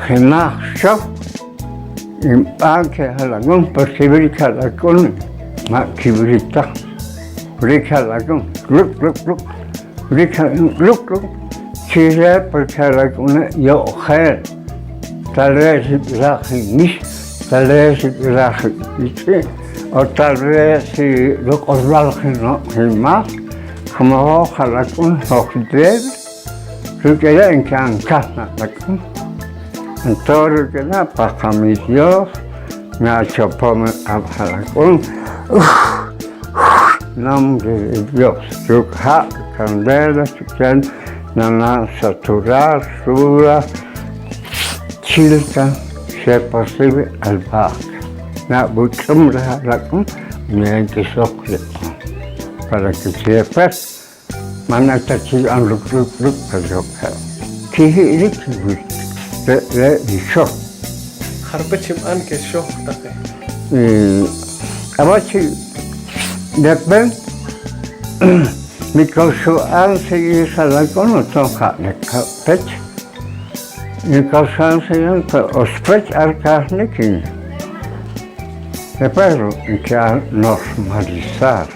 Genachshaw, im Ake halagun, persibirika lagun, makibirita, rika lagun, look, rika look, chile porque lagun yo gel, tal vez raji mis, tal vez raji ichi, o tal vez si lo corraje no más, como hoja lagun, hojidel, lo que ya en casa lagun. En todo lo que da, para mi Dios, me ha hecho poner a Jalacón. Nombre de Dios, Yukha, Candela, Chichen, Nana, Saturar, Sura, Chilca, si es posible, Albahaca. Na Buchumra Jalacón, me ha hecho para que sepa, Manata Chilan, Luk, Kajoka. Kihi, le dicho. Harpechim an que show tape. Abachi, después, mi causa se Jalacón no toca de pech. Mi causa se ospech arcasnikin. De perro que a normalizar.